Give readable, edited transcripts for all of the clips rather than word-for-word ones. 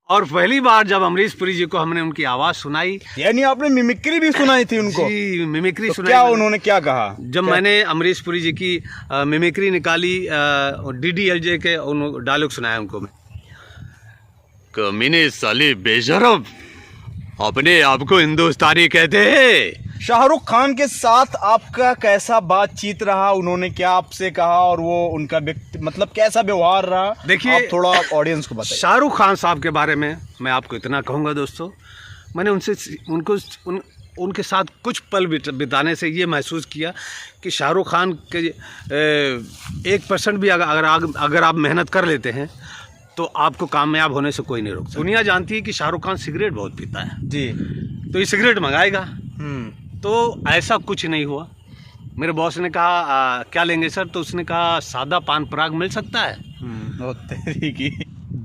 और पहली बार जब अमरीश पुरी जी को हमने उनकी आवाज़ सुनाई, यानी आपने मिमिक्री भी सुनाई थी उनको? जी, मिमिक्री तो सुनाई। क्या उन्होंने क्या कहा? जब मैंने अमरीश पुरी जी की मिमिक्री निकाली, DDLJ के उन डायलॉग सुनाया उनको मैं। कमीने साले बेशरम, अपने आप को हिंदुस्तानी कहते हैं। शाहरुख खान के साथ आपका कैसा बातचीत रहा? उन्होंने क्या आपसे कहा और वो उनका मतलब कैसा व्यवहार रहा? देखिए, आप थोड़ा ऑडियंस को बताइए। शाहरुख खान साहब के बारे में मैं आपको इतना कहूँगा दोस्तों, मैंने उनके साथ कुछ पल बिताने से ये महसूस किया कि शाहरुख खान के 1% भी अगर आप मेहनत कर लेते हैं तो आपको कामयाब होने से कोई नहीं रोक सकता। दुनिया जानती है कि शाहरुख खान सिगरेट बहुत पीता है जी, तो ये सिगरेट मंगाएगा। तो ऐसा कुछ नहीं हुआ। मेरे बॉस ने कहा क्या लेंगे सर, तो उसने कहा सादा पान पराग मिल सकता है। की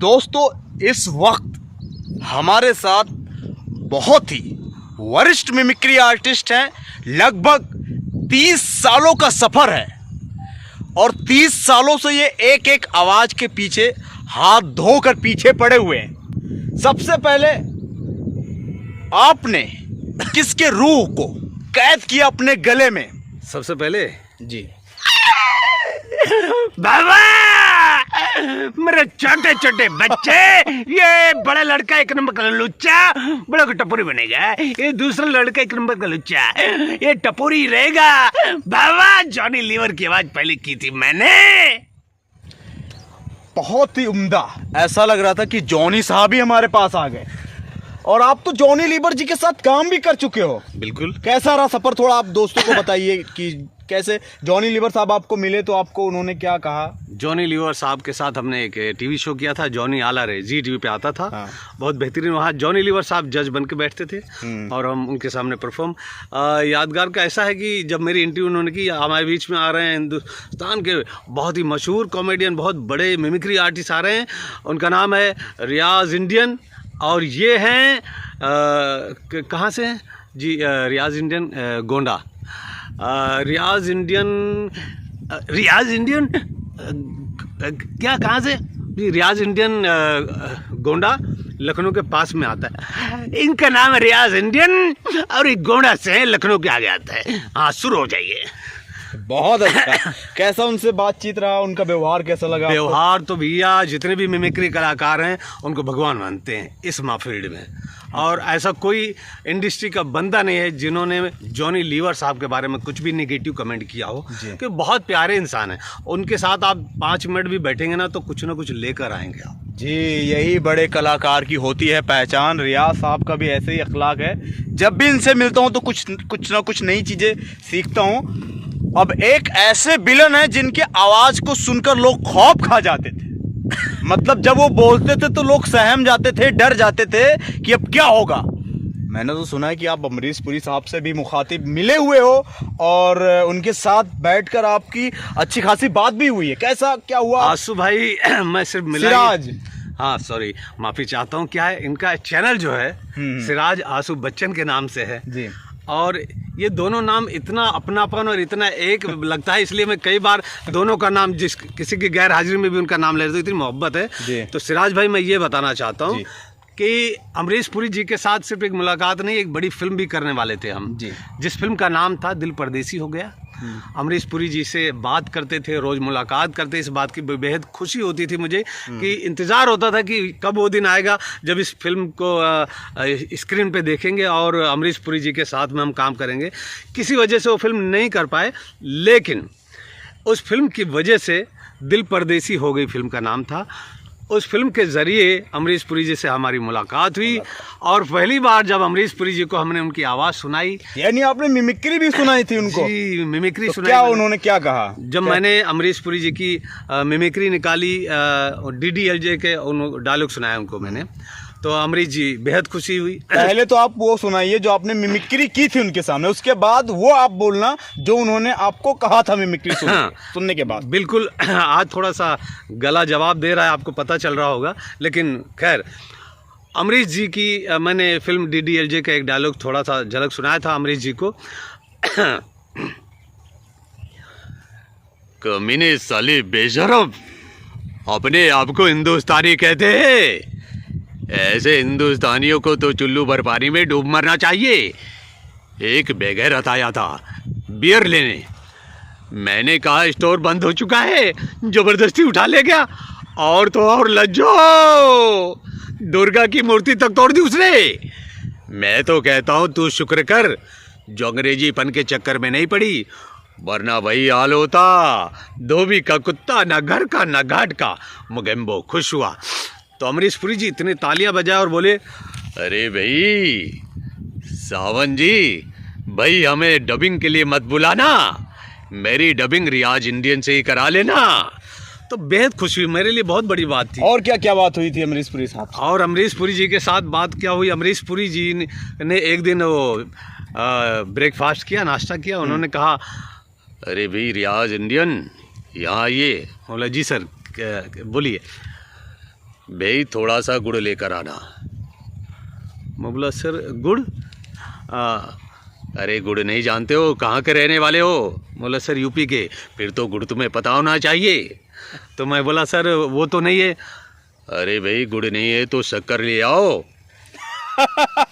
दोस्तों, इस वक्त हमारे साथ बहुत ही वरिष्ठ मिमिक्री आर्टिस्ट हैं। लगभग 30 सालों का सफर है और 30 सालों से ये एक एक आवाज के पीछे हाथ धोकर पीछे पड़े हुए हैं। सबसे पहले आपने किसके रूह को कैद किया अपने गले में? सबसे पहले जी, बाबा, मेरे छोटे छोटे बच्चे, ये बड़ा लड़का एक नंबर का लुच्चा बड़ा को टपोरी बनेगा, ये दूसरा लड़का एक नंबर का लुच्चा ये टपोरी रहेगा। बाबा, जॉनी लीवर की आवाज पहले की थी मैंने। बहुत ही उम्दा। ऐसा लग रहा था कि जॉनी साहब ही हमारे पास आ गए। और आप तो जॉनी लीवर जी के साथ काम भी कर चुके हो। बिल्कुल। कैसा रहा सफर, थोड़ा आप दोस्तों को बताइए कि कैसे जॉनी लीवर साहब आपको मिले, तो आपको उन्होंने क्या कहा? जॉनी लीवर साहब के साथ हमने एक टीवी शो किया था, जॉनी आला रे, जी टीवी पे आता था। हाँ। बहुत बेहतरीन। वहाँ जॉनी लीवर साहब जज बन के बैठते थे और हम उनके सामने परफॉर्म। यादगार का ऐसा है कि जब मेरी इंटरव्यू उन्होंने की, हमारे बीच में आ रहे हैं हिंदुस्तान के बहुत ही मशहूर कॉमेडियन, बहुत बड़े मिमिक्री आर्टिस्ट आ रहे हैं। उनका नाम है रियाज इंडियन और ये हैं कहाँ से हैं जी? रियाज इंडियन गोंडा। रियाज इंडियन क्या, कहाँ से जी? रियाज इंडियन गोंडा लखनऊ के पास में आता है। इनका नाम है रियाज इंडियन और ये गोंडा से लखनऊ के आगे आता है। हाँ, शुरू हो जाइए। बहुत अच्छा। कैसा उनसे बातचीत रहा, उनका व्यवहार कैसा लगा? व्यवहार तो भैया जितने भी मिमिक्री कलाकार हैं उनको भगवान मानते हैं इस फील्ड में। और ऐसा कोई इंडस्ट्री का बंदा नहीं है जिन्होंने जॉनी लीवर साहब के बारे में कुछ भी नेगेटिव कमेंट किया हो, कि बहुत प्यारे इंसान हैं। उनके साथ आप 5 मिनट भी बैठेंगे ना तो कुछ ना कुछ लेकर आएंगे आप। जी, यही बड़े कलाकार की होती है पहचान। रियाज साहब का भी ऐसे ही अखलाक है। जब भी इनसे मिलता हूँ तो कुछ ना कुछ नई चीज़ें सीखता हूँ। अब एक ऐसे विलन है जिनके आवाज को सुनकर लोग खौफ खा जाते थे। मतलब जब वो बोलते थे तो लोग सहम जाते थे, डर जाते थे कि अब क्या होगा। मैंने तो सुना है कि आप अमरीश पुरी साहब से भी मुखातिब मिले हुए हो और उनके साथ बैठकर आपकी अच्छी खासी बात भी हुई है। कैसा क्या हुआ? आंसू भाई मैं सिर्फ मिला सिराज, हाँ सॉरी, माफी चाहता हूँ। क्या है, इनका चैनल जो है सिराज आंसू बच्चन के नाम से है जी। और ये दोनों नाम इतना अपनापन और इतना एक लगता है, इसलिए मैं कई बार दोनों का नाम किसी की गैर हाजिरी में भी उनका नाम ले रहा हूँ, इतनी मोहब्बत है। तो सिराज भाई, मैं ये बताना चाहता हूँ कि अमरीश पुरी जी के साथ सिर्फ एक मुलाकात नहीं, एक बड़ी फिल्म भी करने वाले थे हम जी। जिस फिल्म का नाम था दिल परदेसी हो गया। अमरीश पुरी जी से बात करते थे, रोज मुलाकात करते। इस बात की बेहद खुशी होती थी मुझे कि इंतज़ार होता था कि कब वो दिन आएगा जब इस फिल्म को स्क्रीन पे देखेंगे और अमरीश पुरी जी के साथ में हम काम करेंगे। किसी वजह से वो फिल्म नहीं कर पाए, लेकिन उस फिल्म की वजह से दिल परदेसी हो गई फिल्म का नाम था। उस फिल्म के ज़रिए अमरीश पुरी जी से हमारी मुलाकात हुई और पहली बार जब अमरीश पुरी जी को हमने उनकी आवाज़ सुनाई, यानी आपने मिमिक्री भी सुनाई थी उनको? जी, मिमिक्री तो सुनाई। क्या उन्होंने क्या कहा? जब मैंने अमरीश पुरी जी की मिमिक्री निकाली, DDLJ के उन डायलॉग सुनाया उनको मैंने, तो अमरीश जी बेहद खुशी हुई। पहले तो आप वो सुनाइए जो आपने मिमिक्री की थी उनके सामने, उसके बाद वो आप बोलना जो उन्होंने आपको कहा था मिमिक्री सुनने के बाद। बिल्कुल। आज थोड़ा सा गला जवाब दे रहा है, आपको पता चल रहा होगा, लेकिन खैर अमरीश जी की मैंने फिल्म DDLJ का एक डायलॉग थोड़ा सा झलक सुनाया था अमरीश जी को। कमीने साले बेशरम, अपने आप को हिंदुस्तानी कहते हैं। ऐसे हिंदुस्तानियों को तो चुल्लू भर पानी में डूब मरना चाहिए। एक बेगैरत आया था बियर लेने, मैंने कहा स्टोर बंद हो चुका है, जबरदस्ती उठा ले गया और तो और लज्जो दुर्गा की मूर्ति तक तोड़ दी उसने। मैं तो कहता हूँ तू शुक्र कर जो अंग्रेजीपन के चक्कर में नहीं पड़ी, वरना वही हाल होता। धोबी का कुत्ता, ना घर का ना घाट का। मुगेम्बो खुश हुआ तो अमरीश पुरी जी इतने तालियां बजाए और बोले, अरे भाई सावन जी, भाई हमें डबिंग के लिए मत बुलाना, मेरी डबिंग रियाज इंडियन से ही करा लेना। तो बेहद खुशी हुई, मेरे लिए बहुत बड़ी बात थी। और क्या क्या बात हुई थी अमरीश पुरी साहब? और अमरीश पुरी जी के साथ बात क्या हुई, अमरीश पुरी जी ने एक दिन वो ब्रेकफास्ट किया, नाश्ता किया। उन्होंने कहा, अरे भाई रियाज इंडियन यहाँ आइए। बोला जी सर, बोलिए। भाई थोड़ा सा गुड़ लेकर आना। मैं बोला सर गुड़? अरे गुड़ नहीं जानते हो, कहाँ के रहने वाले हो? बोला सर यूपी के। फिर तो गुड़ तुम्हें पता होना चाहिए। तो मैं बोला सर वो तो नहीं है। अरे भाई गुड़ नहीं है तो शक्कर ले आओ,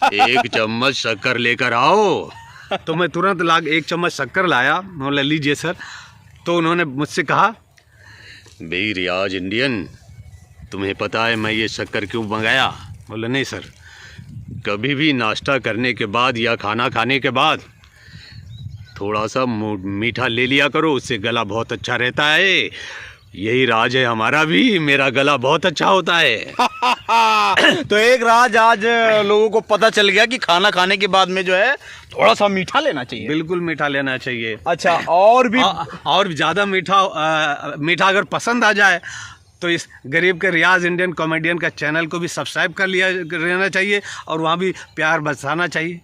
एक चम्मच शक्कर लेकर आओ। तो मैं तुरंत एक चम्मच शक्कर लाया। बोला लीजिए सर। तो उन्होंने मुझसे कहा, भाई रियाज इंडियन, तुम्हें पता है मैं ये शक्कर क्यों मंगाया? बोला नहीं सर। कभी भी नाश्ता करने के बाद या खाना खाने के बाद थोड़ा सा मीठा ले लिया करो, उससे गला बहुत अच्छा रहता है। यही राज है हमारा भी, मेरा गला बहुत अच्छा होता है। तो एक राज आज लोगों को पता चल गया कि खाना खाने के बाद में जो है थोड़ा सा मीठा लेना चाहिए। बिल्कुल मीठा लेना चाहिए। अच्छा, और भी और ज़्यादा मीठा अगर पसंद आ जाए तो इस गरीब के रियाज इंडियन कॉमेडियन का चैनल को भी सब्सक्राइब कर लेना चाहिए और वहाँ भी प्यार बरसाना चाहिए।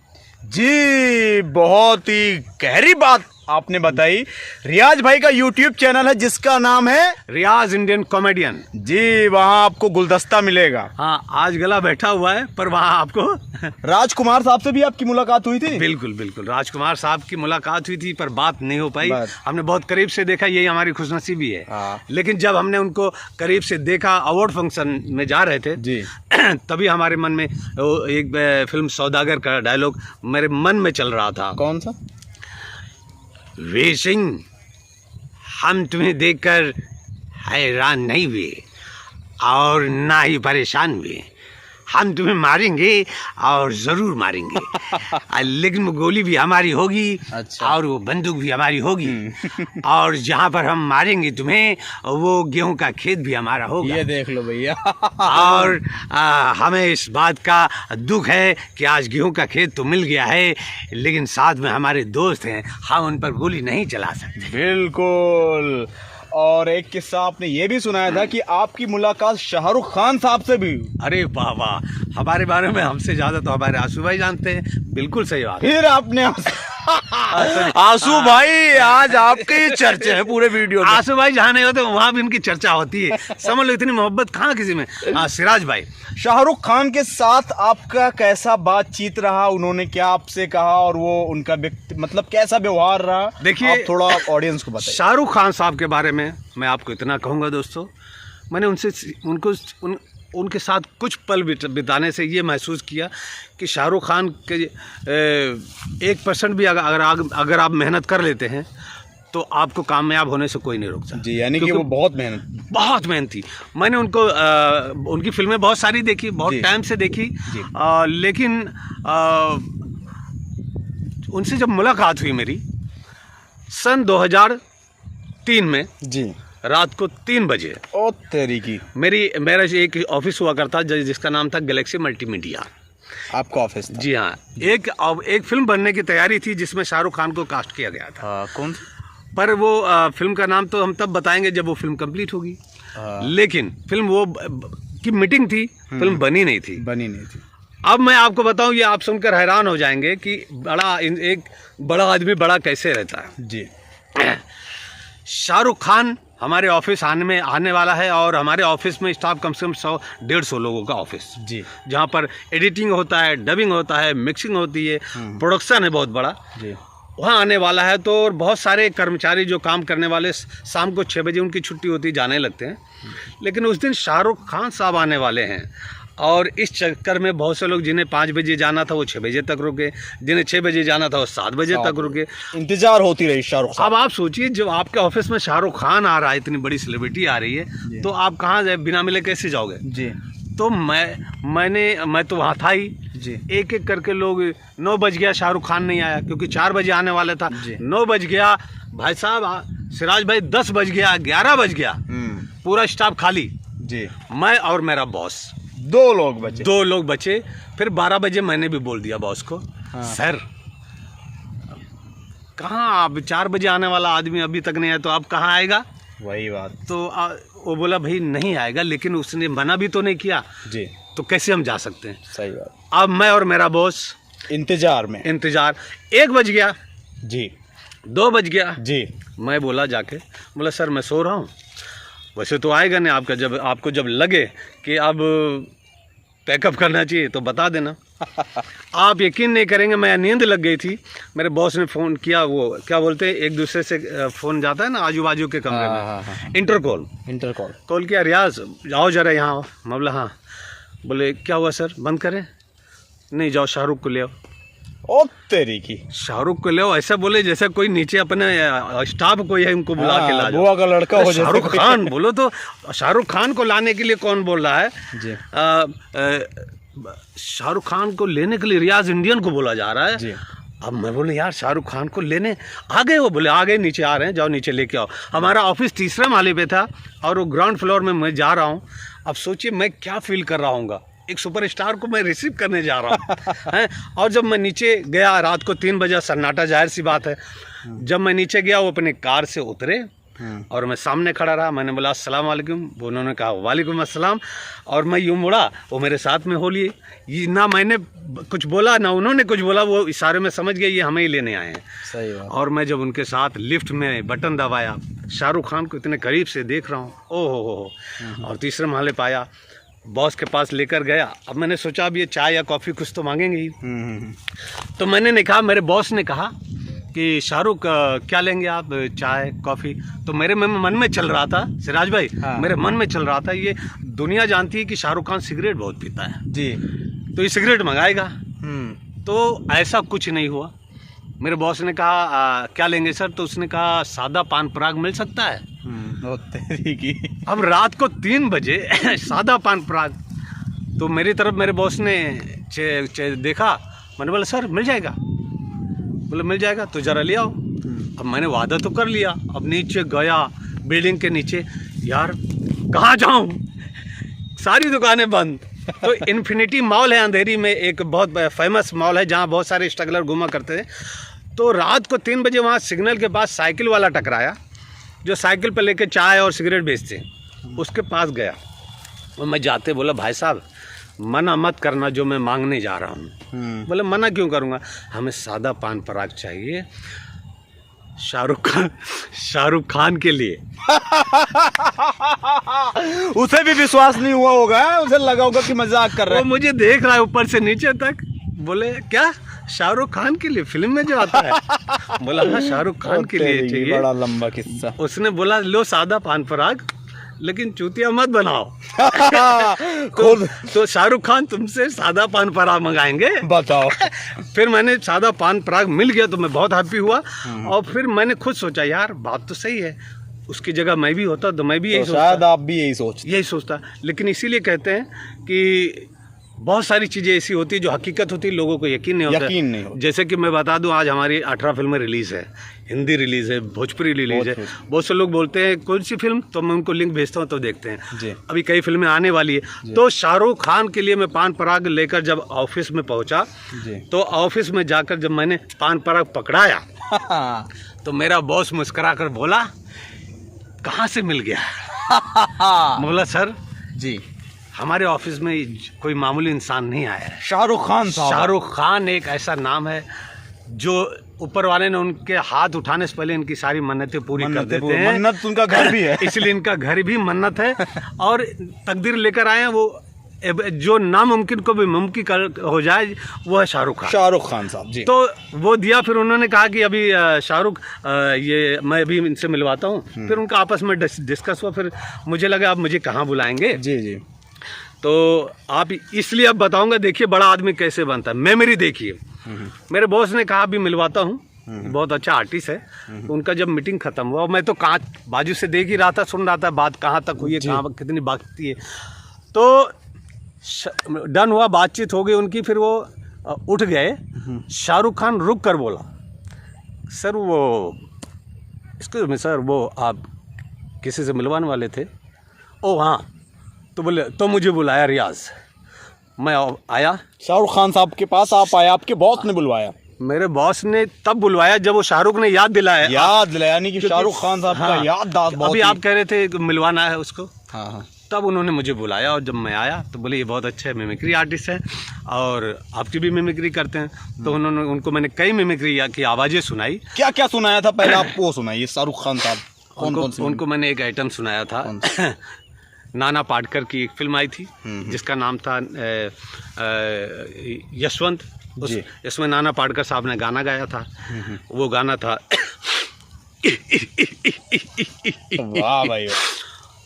जी, बहुत ही गहरी बात आपने बताई। रियाज भाई का YouTube चैनल है जिसका नाम है रियाज इंडियन कॉमेडियन। जी, वहाँ आपको गुलदस्ता मिलेगा। हाँ, आज गला बैठा हुआ है पर वहाँ आपको राजकुमार साहब से भी आपकी मुलाकात हुई थी? बिल्कुल बिल्कुल, राजकुमार साहब की मुलाकात हुई थी पर बात नहीं हो पाई। हमने बहुत करीब से देखा, यही हमारी खुशनसीबी है। लेकिन जब हमने उनको करीब से देखा, अवार्ड फंक्शन में जा रहे थे जी, तभी हमारे मन में एक फिल्म सौदागर का डायलॉग मेरे मन में चल रहा था। कौन सा? वीर सिंह, हम तुम्हें देखकर हैरान नहीं हुए और ना ही परेशान हुए। हम तुम्हें मारेंगे और ज़रूर मारेंगे। लेकिन वो गोली भी हमारी होगी। अच्छा। और वो बंदूक भी हमारी होगी। और जहाँ पर हम मारेंगे तुम्हें, वो गेहूं का खेत भी हमारा होगा। ये देख लो भैया। और हमें इस बात का दुख है कि आज गेहूं का खेत तो मिल गया है, लेकिन साथ में हमारे दोस्त हैं, हम उन पर गोली नहीं चला सकते। बिल्कुल। और एक किस्सा आपने ये भी सुनाया था कि आपकी मुलाकात शाहरुख खान साहब से भी। अरे बाबा, हमारे बारे में हमसे ज्यादा तो हमारे आंसू भाई जानते हैं। बिल्कुल सही बात। फिर आपने आंसू भाई, आज आपके चर्चे हैं पूरे वीडियो में। आंसू भाई जहाँ नहीं होते वहाँ भी उनकी चर्चा होती है। समझ लो इतनी मोहब्बत कहाँ किसी में। सिराज भाई, शाहरुख खान के साथ आपका कैसा बातचीत रहा? उन्होंने क्या आपसे कहा और वो उनका मतलब कैसा व्यवहार रहा? देखिए, थोड़ा ऑडियंस को बताइए। शाहरुख खान साहब के बारे में मैं आपको इतना कहूँगा दोस्तों, मैंने उनके साथ कुछ पल बिताने से ये महसूस किया कि शाहरुख खान के 1% भी अगर आप मेहनत कर लेते हैं तो आपको कामयाब होने से कोई नहीं रोकता। जी, यानी कि वो बहुत मेहनती। मैंने उनकी फिल्में बहुत सारी देखी, बहुत टाइम से देखी। लेकिन उनसे जब मुलाकात हुई मेरी सन 2003 में जी, रात को 3 बजे, ओ तेरी की, मेरा एक ऑफिस हुआ करता जिसका नाम था गैलेक्सी मल्टीमीडिया। आपका ऑफिस था? जी हाँ। एक फिल्म बनने की तैयारी थी जिसमें शाहरुख खान को कास्ट किया गया था। कौन? पर वो फिल्म का नाम तो हम तब बताएंगे जब वो फिल्म कंप्लीट होगी। लेकिन फिल्म वो की मीटिंग थी, फिल्म बनी नहीं थी। अब मैं आपको बताऊं, ये आप सुनकर हैरान हो जाएंगे कि एक बड़ा आदमी बड़ा कैसे रहता है। जी, शाहरुख खान हमारे ऑफिस आने वाला है और हमारे ऑफिस में स्टाफ कम से कम 100-150 लोगों का ऑफिस जी, जहाँ पर एडिटिंग होता है, डबिंग होता है, मिक्सिंग होती है, प्रोडक्शन है बहुत बड़ा जी, वहाँ आने वाला है। तो बहुत सारे कर्मचारी जो काम करने वाले शाम को 6 बजे उनकी छुट्टी होती, जाने लगते हैं। लेकिन उस दिन शाहरुख खान साहब आने वाले हैं और इस चक्कर में बहुत से लोग जिन्हें 5 बजे जाना था वो 6 बजे तक रुके, जिन्हें 6 बजे जाना था वो 7 बजे तक रुके, इंतजार होती रही शाहरुख खान। अब आप सोचिए जब आपके ऑफिस में शाहरुख खान आ रहा है, इतनी बड़ी सेलिब्रिटी आ रही है, तो आप कहाँ जाए, बिना मिले कैसे जाओगे जी। तो मैं तो वहाँ था ही जी। एक एक करके लोग 9 बज गया, शाहरुख खान नहीं आया क्योंकि 4 बजे आने वाला था, 9 बज गया भाई साहब, सिराज भाई 10 बज गया, 11 बज गया, पूरा स्टाफ खाली जी, मैं और मेरा बॉस, 2 लोग बचे। फिर 12 बजे मैंने भी बोल दिया बॉस को, सर कहाँ, अब 4 बजे आने वाला आदमी अभी तक नहीं आया तो अब कहाँ आएगा, वही बात। तो वो बोला भाई नहीं आएगा, लेकिन उसने मना भी तो नहीं किया जी, तो कैसे हम जा सकते हैं। सही बात। अब मैं और मेरा बॉस इंतजार 1 बज गया जी, 2 बज गया जी, मैं बोला जाके, बोला सर मैं सो रहा हूँ, वैसे तो आएगा नहीं, आपको जब लगे कि अब पैकअप करना चाहिए तो बता देना। आप यकीन नहीं करेंगे, मैं नींद लग गई थी, मेरे बॉस ने फ़ोन किया, वो क्या बोलते हैं एक दूसरे से फ़ोन जाता है ना आजू बाजू के कमरे में, इंटर कॉल किया, रियाज जाओ जरा यहाँ। मैं बोला हाँ। बोले क्या हुआ सर, बंद करें? नहीं जाओ शाहरुख को ले आओ। ओ तेरी की, शाहरुख को ले आओ ऐसा बोले जैसे कोई नीचे अपने स्टाफ को है उनको बुला के ला बुआ का लड़का हो, शाहरुख खान बोलो तो शाहरुख खान को लाने के लिए कौन बोल रहा है जी? शाहरुख खान को लेने के लिए रियाज इंडियन को बोला जा रहा है जी। अब मैं बोले यार शाहरुख खान को लेने आ गए, वो बोले आ गए, नीचे आ रहे हैं, जाओ नीचे लेके आओ। हमारा ऑफिस 3रे माले पे था और वो ग्राउंड फ्लोर में मैं जा रहा हूँ। अब सोचिए मैं क्या फील कर रहा हूँगा, एक सुपरस्टार को मैं रिसीव करने जा रहा हूँ हैं। और जब मैं नीचे गया, रात को 3 बजे, सन्नाटा, जाहिर सी बात है। जब मैं नीचे गया वो अपने कार से उतरे और मैं सामने खड़ा रहा। मैंने बोला अस्सलाम वालेकुम, उन्होंने कहा वालेकुम अस्सलाम, और मैं यूँ मुड़ा, वो मेरे साथ में हो लिए। ये ना मैंने कुछ बोला ना उन्होंने कुछ बोला, वो इशारे में समझ गए ये हमें ही लेने आए हैं। सही बात। और मैं जब उनके साथ लिफ्ट में बटन दबाया, शाहरुख खान को इतने करीब से देख रहा हूँ, ओह हो, और 3रे महले पे आया, बॉस के पास लेकर गया। अब मैंने सोचा अब ये चाय या कॉफ़ी कुछ तो मांगेंगे ही, तो मैंने नहीं कहा, मेरे बॉस ने कहा कि शाहरुख क्या लेंगे आप, चाय कॉफ़ी? तो मेरे मन में चल रहा था सिराज भाई, मेरे मन में चल रहा था ये दुनिया जानती है कि शाहरुख खान सिगरेट बहुत पीता है जी, तो ये सिगरेट मंगाएगा। तो ऐसा कुछ नहीं हुआ। मेरे बॉस ने कहा क्या लेंगे सर? तो उसने कहा सादा पान पराग मिल सकता है? तेरी की। अब रात को 3 बजे सादा पान पराग, तो मेरी तरफ मेरे बॉस ने देखा। मैंने बोला सर मिल जाएगा? बोले मिल जाएगा, तो ज़रा ले आओ। अब मैंने वादा तो कर लिया, अब नीचे गया बिल्डिंग के नीचे, यार कहाँ जाऊँ, सारी दुकानें बंद। तो इन्फिनिटी मॉल है अंधेरी में, एक बहुत फेमस मॉल है जहाँ बहुत सारे स्ट्रगलर घूमा करते थे। तो रात को 3 बजे वहाँ सिग्नल के पास साइकिल वाला टकराया, जो साइकिल पर लेकर चाय और सिगरेट बेचते, उसके पास गया और मैं जाते बोला भाई साहब मना मत करना जो मैं मांगने जा रहा हूँ। बोले मना क्यों करूँगा, हमें सादा पान पराग चाहिए शाहरुख खान के लिए। उसे भी विश्वास नहीं हुआ होगा, उसे लगा होगा कि मजाक कर रहा है। वो मुझे देख रहा है ऊपर से नीचे तक, बोले क्या शाहरुख खान के लिए फिल्म में जो आता है? बोला हाँ शाहरुख खान के लिए चाहिए। बड़ा लंबा किस्सा। उसने बोला लो सादा पान पराग, लेकिन चूतिया मत बनाओ। तो शाहरुख खान तुमसे सादा पान पराग मंगाएंगे, बताओ। फिर मैंने सादा पान पराग मिल गया तो मैं बहुत हैप्पी हुआ। और फिर मैंने खुद सोचा यार बात तो सही है, उसकी जगह मैं भी होता तो मैं भी यही सोचता, शायद आप भी यही सोचता। लेकिन इसीलिए कहते हैं कि बहुत सारी चीज़ें ऐसी होती है जो हकीकत होती है, लोगों को यकीन नहीं होता। जैसे कि मैं बता दूं आज हमारी 18 फिल्में रिलीज़ है, हिंदी रिलीज़ है, भोजपुरी रिलीज़ है। बहुत से लोग बोलते हैं कौन सी फिल्म, तो मैं उनको लिंक भेजता हूं तो देखते हैं। अभी कई फिल्में आने वाली है। तो शाहरुख खान के लिए मैं पान पराग लेकर जब ऑफिस में पहुंचा, तो ऑफिस में जाकर जब मैंने पान पराग पकड़ाया तो मेरा बॉस मुस्कुरा कर बोला कहाँ से मिल गया? बोला सर जी हमारे ऑफिस में कोई मामूली इंसान नहीं आया है, शाहरुख खान साहब। शाहरुख खान एक ऐसा नाम है जो ऊपर वाले ने उनके हाथ उठाने से पहले इनकी सारी मन्नतें पूरी कर देते हैं। मन्नत उनका घर भी है इसलिए इनका घर भी मन्नत है। और तकदीर लेकर आए हैं वो, जो नामुमकिन को भी मुमकिन हो जाए, वो है शाहरुख खान साहब जी। तो वो दिया, फिर उन्होंने कहा कि अभी शाहरुख ये मैं अभी इनसे मिलवाता हूँ। फिर उनका आपस में डिस्कस हुआ, फिर मुझे लगा अब मुझे कहाँ बुलाएंगे। जी जी। तो आप इसलिए अब बताऊंगा, देखिए बड़ा आदमी कैसे बनता है। मेमोरी देखिए, मेरे बॉस ने कहा अभी मिलवाता हूँ, बहुत अच्छा आर्टिस्ट है। तो उनका जब मीटिंग खत्म हुआ, मैं तो कहाँ बाजू से देख ही रहा था, सुन रहा था बात कहाँ तक हुई है, कहाँ कितनी बाकी है। तो डन हुआ, बातचीत हो गई उनकी, फिर वो उठ गए। शाहरुख खान रुक कर बोला, सर वो एक्सक्यूज मी सर, वो आप किसी से मिलवाने वाले थे? ओ हाँ। तो बोले तो मुझे बुलाया रियाज, मैं आया। शाहरुख खान साहब के पास आप आए, आपके बॉस ने बुलवाया? मेरे बॉस ने तब बुलवाया जब वो शाहरुख ने याद दिलाया, यानी कि शाहरुख खान साहब का याददाश्त बहुत। अभी आप कह रहे थे मिलवाना है उसको। हाँ। तब उन्होंने मुझे बुलाया और जब मैं आया तो बोले ये बहुत अच्छे मिमिक्री आर्टिस्ट हैं और आपकी भी मिमिक्री करते हैं। तो उनको मैंने कई मिमिक्री की आवाज़ें सुनाई। क्या क्या सुनाया था पहले आप वो सुनाइए शाहरुख खान साहब। उनको मैंने एक आइटम सुनाया था नाना पाटेकर की एक फिल्म आई थी जिसका नाम था यशवंत। इसमें नाना पाटेकर साहब ने गाना गाया था। वो गाना था वाह भाई,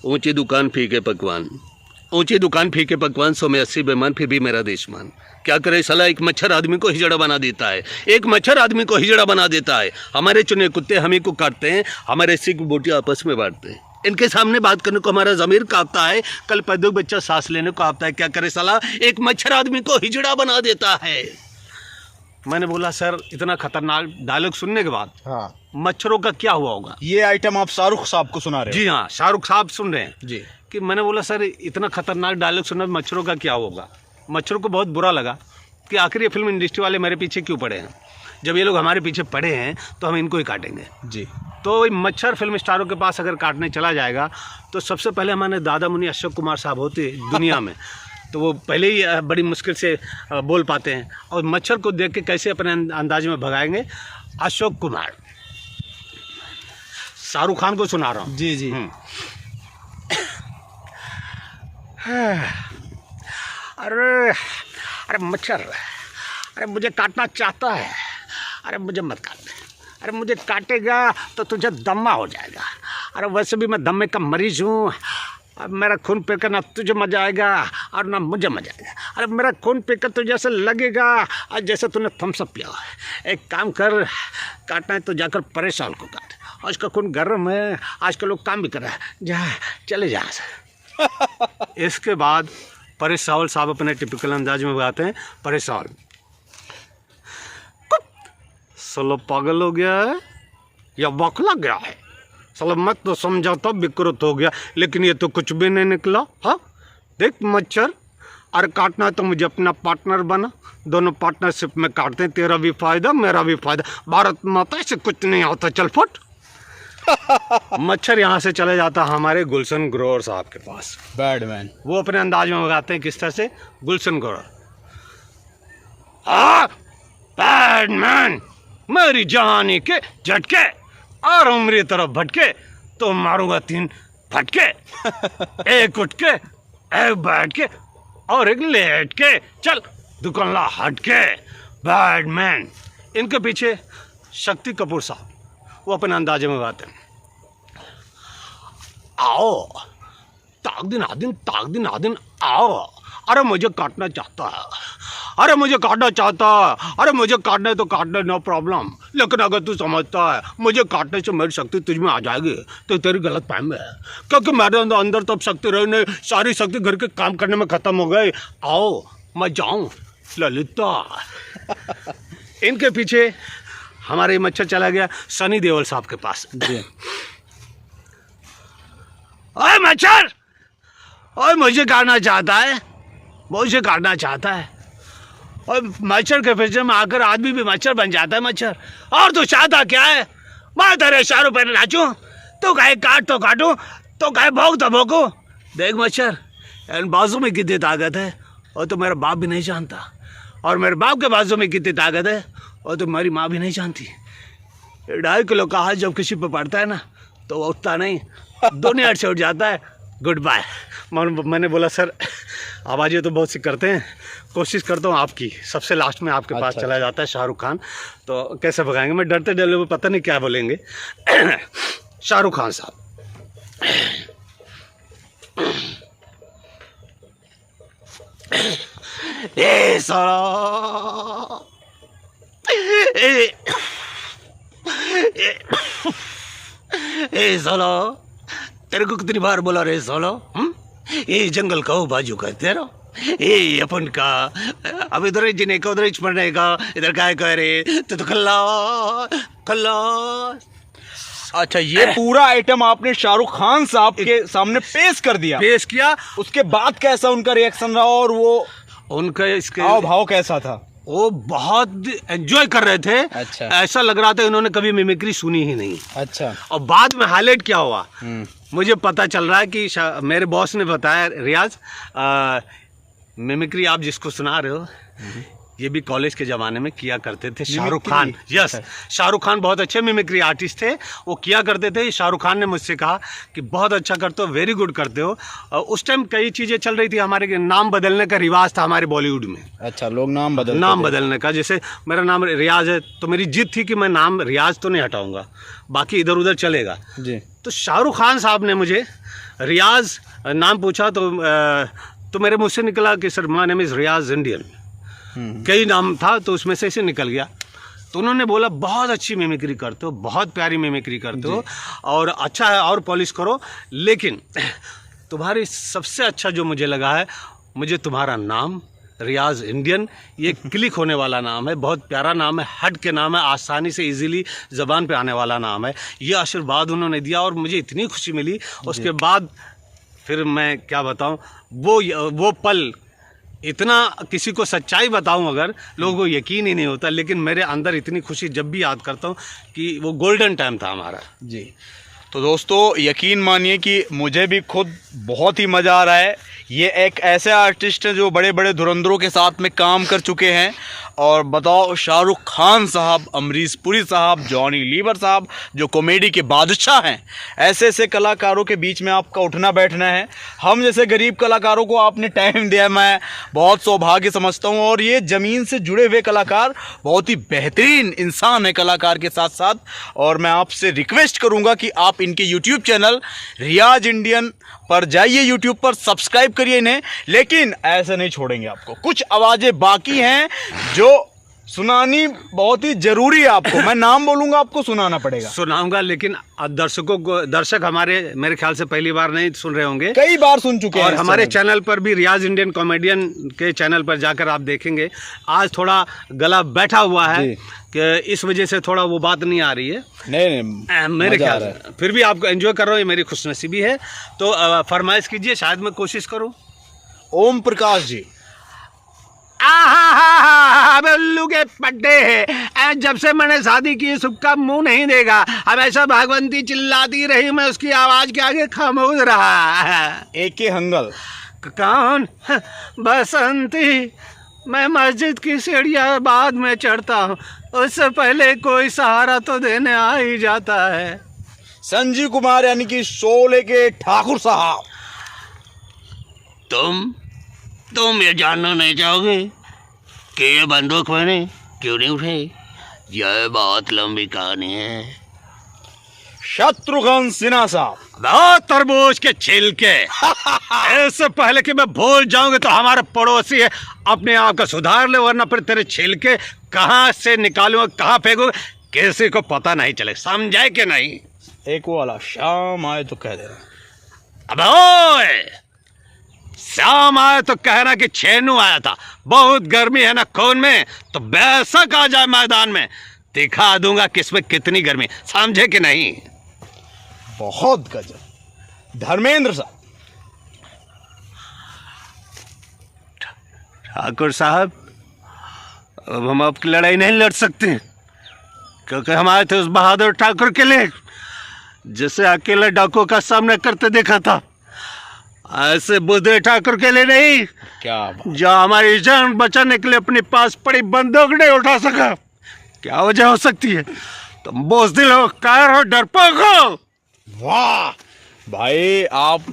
ऊंची दुकान फीके पकवान, ऊंची दुकान फीके पकवान, 100 में 80 बेमान, फिर भी मेरा देशमान। क्या करे साला, एक मच्छर आदमी को हिजड़ा बना देता है, एक मच्छर आदमी को हिजड़ा बना देता है। हमारे चुने कुत्ते हम ही को काटते हैं, हमारे सिख बोटी आपस में बांटते हैं। इनके सामने बात करने को हमारा ज़मीर कांपता है, कल पैदा बच्चा सांस लेने को आता है। क्या करे साला, एक मच्छर आदमी को हिजड़ा बना देता है। मैंने बोला सर इतना खतरनाक डायलॉग सुनने के बाद मच्छरों का क्या हुआ होगा। ये आइटम आप शाहरुख साहब को सुना रहे हैं? जी हाँ, शाहरुख साहब सुन रहे हैं जी। कि मैंने बोला सर इतना खतरनाक डायलॉग सुनने में मच्छरों का क्या होगा। मच्छरों को बहुत बुरा लगा कि आखिर ये फिल्म इंडस्ट्री वाले मेरे पीछे क्यों पड़े हैं। जब ये लोग हमारे पीछे पड़े हैं तो हम इनको ही काटेंगे जी। तो मच्छर फिल्म स्टारों के पास अगर काटने चला जाएगा तो सबसे पहले हमारे दादा मुनि अशोक कुमार साहब होते दुनिया में, तो वो पहले ही बड़ी मुश्किल से बोल पाते हैं और मच्छर को देख के कैसे अपने अंदाज में भगाएंगे। अशोक कुमार, शाहरुख खान को सुना रहा हूँ। जी जी। अरे अरे मच्छर, अरे मुझे काटना चाहता है, अरे मुझे मत काट, अरे मुझे काटेगा तो तुझे दम्मा हो जाएगा। अरे वैसे भी मैं दम्मे का मरीज हूँ, अब मेरा खून पीकर ना तुझे मजा आएगा और ना मुझे मजा आएगा। अरे मेरा खून पीकर तुझे जैसे लगेगा और जैसे तूने थम्सअप पिया है। एक काम कर, काटना है तो जाकर परेशान को काट, आज का खून गर्म है, आज के लोग काम भी कर रहा है, जा चले जा। इसके बाद परेश रावल साहब अपने टिपिकल अंदाज में बताते हैं, परेश रावल साला पागल हो गया है या बौखला गया है, साला मैं तो समझाता विकृत हो गया, लेकिन ये तो कुछ भी नहीं निकला। हाँ देख मच्छर, अरे काटना है तो मुझे अपना पार्टनर बना, दोनों पार्टनरशिप में काटते हैं, तेरा भी फायदा मेरा भी फायदा, भारत माता से कुछ नहीं होता, चल फट। मच्छर यहाँ से चले जाता हमारे गुलशन ग्रोवर साहब के पास, बैडमैन। वो अपने अंदाज में लगाते हैं किस तरह से, गुलशन ग्रोवर, हाँ बैडमैन, मेरी जवानी के झटके और उम्र तरफ भटके तो मारूंगा 3 फटके, एक उठ के, एक बैठ के और एक लेट के, चल दुकानला हट के, बैडमैन। इनके पीछे शक्ति कपूर साहब, वो अपने अंदाजे में गाते हैं, आओ ताक दिन आदिन आओ, अरे मुझे काटना चाहता है, अरे मुझे काटना चाहता है, अरे मुझे काटना है तो काटना, नो प्रॉब्लम, लेकिन अगर तू समझता है मुझे काटने से मेरी शक्ति तुझ में आ जाएगी तो तेरी गलत फहमी है, क्योंकि मेरे अंदर तब शक्ति रही नहीं, सारी शक्ति घर के काम करने में ख़त्म हो गई। आओ मैं जाऊँ ललिता। इनके पीछे हमारे मच्छर चला गया सनी देओल साहब के पास। ओए मच्छर, ओए मुझे काटना चाहता है, मुझे काटना चाहता है, और मच्छर के पीछे में आकर आदमी भी मच्छर बन जाता है। मच्छर, और तू चाहता क्या है, मैं तेरे इशारों पर नाचूं, तो कहे काट तो काटूं, तो कहे भोग तो भोगूं। देख मच्छर, इन बाजू में कितनी ताकत है और तो मेरा बाप भी नहीं जानता, और मेरे बाप के बाजू में कितनी ताकत है और तो मेरी माँ भी नहीं जानती। 2.5 किलो का हाथ जब किसी पे पड़ता है ना तो वो उठता नहीं, दुनिया से उठ जाता है, गुड बाय। मैंने बोला सर आवाज़ें तो बहुत सी करते हैं, कोशिश करता हूँ आपकी, सबसे लास्ट में आपके पास चला जाता है शाहरुख खान, तो कैसे भगाएंगे, मैं डरते डरे हुए पता नहीं क्या बोलेंगे। शाहरुख खान साहब, ए साला, ए साला, तेरे को कितनी बार बोला रे साला? ये जंगल का बाजू का तेरा, ये अपन का, अब इधर जीने का उधर मरने का, इधर काय कह रहे तो खल्लास। अच्छा, ये पूरा आइटम आपने शाहरुख खान साहब के सामने पेश कर दिया, पेश किया। उसके बाद कैसा उनका रिएक्शन रहा और वो उनका इसके हाव भाव कैसा था? वो बहुत एंजॉय कर रहे थे। अच्छा। ऐसा लग रहा था इन्होंने कभी मिमिक्री सुनी ही नहीं। अच्छा। और बाद में हाईलाइट क्या हुआ, मुझे पता चल रहा है कि मेरे बॉस ने बताया, रियाज मिमिक्री आप जिसको सुना रहे हो ये भी कॉलेज के ज़माने में किया करते थे शाहरुख खान। यस, शाहरुख खान बहुत अच्छे मिमिक्री आर्टिस्ट थे, वो किया करते थे। शाहरुख खान ने मुझसे कहा कि बहुत अच्छा करते हो, वेरी गुड करते हो। उस टाइम कई चीज़ें चल रही थी, हमारे नाम बदलने का रिवाज था हमारे बॉलीवुड में। अच्छा, लोग नाम बदलने का, जैसे मेरा नाम रियाज है तो मेरी जिद थी कि मैं नाम रियाज तो नहीं हटाऊंगा, बाकी इधर उधर चलेगा जी। तो शाहरुख खान साहब ने मुझे रियाज नाम पूछा तो मेरे मुझसे निकला कि sir my name is Riyaz Indian. कई नाम था तो उसमें से इसे निकल गया। तो उन्होंने बोला बहुत अच्छी मिमिक्री करते हो, बहुत प्यारी मिमिक्री करते हो और अच्छा है और पॉलिश करो, लेकिन तुम्हारी सबसे अच्छा जो मुझे लगा है, मुझे तुम्हारा नाम रियाज इंडियन, ये क्लिक होने वाला नाम है, बहुत प्यारा नाम है, हट के नाम है, आसानी से इजीली ज़बान पे आने वाला नाम है। ये आशीर्वाद उन्होंने दिया और मुझे इतनी खुशी मिली। उसके बाद फिर मैं क्या बताऊं, वो पल इतना, किसी को सच्चाई बताऊं अगर लोगों को यकीन ही नहीं होता, लेकिन मेरे अंदर इतनी खुशी जब भी याद करता हूं कि वो गोल्डन टाइम था हमारा। जी। तो दोस्तों यकीन मानिए कि मुझे भी खुद बहुत ही मज़ा आ रहा है। ये एक ऐसे आर्टिस्ट हैं जो बड़े बड़े धुरंधरों के साथ में काम कर चुके हैं। और बताओ, शाहरुख खान साहब, अमरीश पुरी साहब, जॉनी लीवर साहब जो कॉमेडी के बादशाह हैं, ऐसे ऐसे कलाकारों के बीच में आपका उठना बैठना है। हम जैसे गरीब कलाकारों को आपने टाइम दिया, मैं बहुत सौभाग्य समझता हूँ। और ये ज़मीन से जुड़े हुए कलाकार बहुत ही बेहतरीन इंसान है कलाकार के साथ साथ। और मैं आपसे रिक्वेस्ट करूँगा कि आप इनके यूट्यूब चैनल रियाज इंडियन पर जाइए, यूट्यूब पर सब्सक्राइब करिए इन्हें। लेकिन ऐसे नहीं छोड़ेंगे आपको, कुछ आवाज़ें बाकी हैं जो सुनानी बहुत ही जरूरी है आपको। मैं नाम बोलूंगा, आपको सुनाना पड़ेगा। सुनाऊंगा, लेकिन दर्शक हमारे मेरे ख्याल से पहली बार नहीं सुन रहे होंगे, कई बार सुन चुके हैं। और हमारे चैनल पर भी, रियाज इंडियन कॉमेडियन के चैनल पर जाकर आप देखेंगे। आज थोड़ा गला बैठा हुआ है कि इस वजह से थोड़ा वो बात नहीं आ रही है। नहीं, मेरे ख्याल से फिर भी आपको एंजॉय कर रहा हूँ, ये मेरी खुशनसीबी है। तो फरमाइश कीजिए, शायद मैं कोशिश करूँ। ओम प्रकाश जी। उल्लू के पट्टे है, जब से मैंने शादी की सबका मुंह नहीं देगा। अब ऐसा भागवंती चिल्लाती रही, मैं उसकी आवाज के आगे खामोश रहा। एके हंगल। कौन? बसंती। मैं मस्जिद की सीढ़ियां बाद में चढ़ता हूँ, उससे पहले कोई सहारा तो देने आ ही जाता है। संजीव कुमार यानी कि शोले के ठाकुर साहब। तुम ये जानना नहीं चाहोगे कि ये बंदूक मैंने क्यों नहीं उठाई? यह बहुत लंबी कहानी है। शत्रुघ्न सिन्हा साहब। बहुत तरबूज के छिलके। इससे पहले कि मैं भूल जाऊंगा तो हमारे पड़ोसी है, अपने आप को सुधार ले, वरना फिर तेरे छिलके कहाँ से निकालूंगा, कहाँ फेंकूंगा, किसी को पता नहीं चले। समझाए कि नहीं? एक वो वाला शाम आए तो कह दे। अब ओए, शाम आए तो कहना कि छेनू आया था। बहुत गर्मी है ना खून में, तो बेशक आ जाए मैदान में, दिखा दूंगा किसमें कितनी गर्मी। समझे कि नहीं? बहुत गजब। धर्मेंद्र साहब। ठाकुर साहब, अब हम आपकी लड़ाई नहीं लड़ सकते, क्योंकि हम आए थे उस बहादुर ठाकुर के लिए जिसे अकेले डाकुओं का सामना करते देखा था। ऐसे बुद्धे ठाकुर के लिए नहीं, क्या जो हमारी जान बचाने के लिए अपने पास पड़ी बंदूक नहीं उठा सका। क्या वजह हो सकती है? तुम बोझदिल हो, कायर हो, डरपोक हो। वाह भाई, आप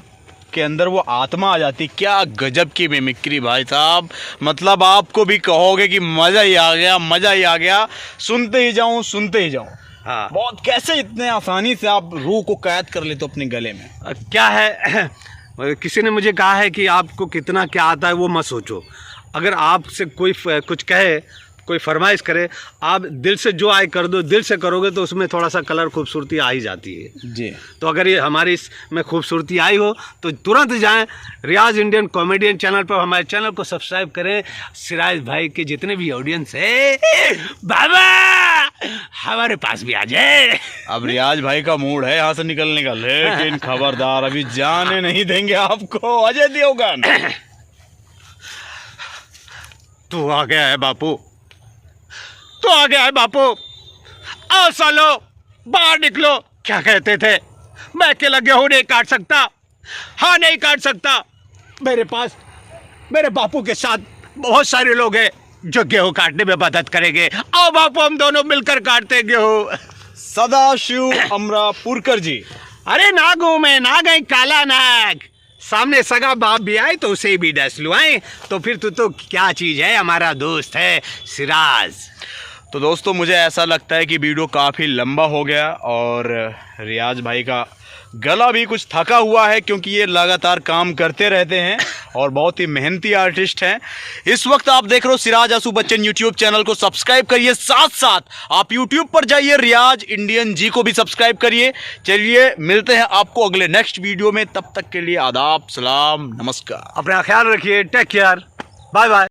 के अंदर वो आत्मा आ जाती। क्या गजब की मिमिक्री भाई साहब, मतलब आपको भी कहोगे कि मजा ही आ गया, मजा ही आ गया, सुनते ही जाऊं, सुनते ही जाऊं। हाँ, बहुत कैसे इतने आसानी से आप रूह को कैद कर लेते हो अपने गले में? क्या है, किसी ने मुझे कहा है कि आपको कितना क्या आता है वो मत सोचो। अगर आपसे कोई कुछ कहे, कोई फरमाइश करे, आप दिल से जो आए कर दो, दिल से करोगे तो उसमें थोड़ा सा कलर खूबसूरती आ ही जाती है जी। तो अगर ये हमारी इसमें खूबसूरती आई हो तो तुरंत जाएं रियाज इंडियन कॉमेडियन चैनल पर, हमारे चैनल को सब्सक्राइब करें। सिराज भाई के जितने भी ऑडियंस है, बाबा हमारे पास भी आ जाए। अब रियाज भाई का मूड है यहाँ से निकलने का, लेकिन खबरदार अभी जाने नहीं देंगे आपको अजय देवगन। तू आ गया है बापू, तो आ गया है बापू, आओ सालो बाहर निकलो। क्या कहते थे, मैं अकेला गेहूं नहीं काट सकता, हाँ नहीं काट सकता। मेरे पास मेरे बापू के साथ बहुत सारे लोग हैं जो गेहूं काटने में मदद करेंगे। आओ बापू हम दोनों मिलकर काटते गेहूं। सदाशिव अमरापुरकर जी। अरे नागों में ना गई काला नाग, सामने सगा बाप भी आए तो उसे भी डस लुआए। तो फिर तू तो क्या चीज है, हमारा दोस्त है सिराज। तो दोस्तों मुझे ऐसा लगता है कि वीडियो काफ़ी लंबा हो गया और रियाज भाई का गला भी कुछ थका हुआ है, क्योंकि ये लगातार काम करते रहते हैं और बहुत ही मेहनती आर्टिस्ट हैं। इस वक्त आप देख रहे हो सिराज आसू बच्चन यूट्यूब चैनल को सब्सक्राइब करिए, साथ साथ आप यूट्यूब पर जाइए रियाज इंडियन जी को भी सब्सक्राइब करिए। चलिए मिलते हैं आपको अगले नेक्स्ट वीडियो में, तब तक के लिए आदाब, सलाम, नमस्कार। अपना ख्याल रखिए, टेक केयर, बाय बाय।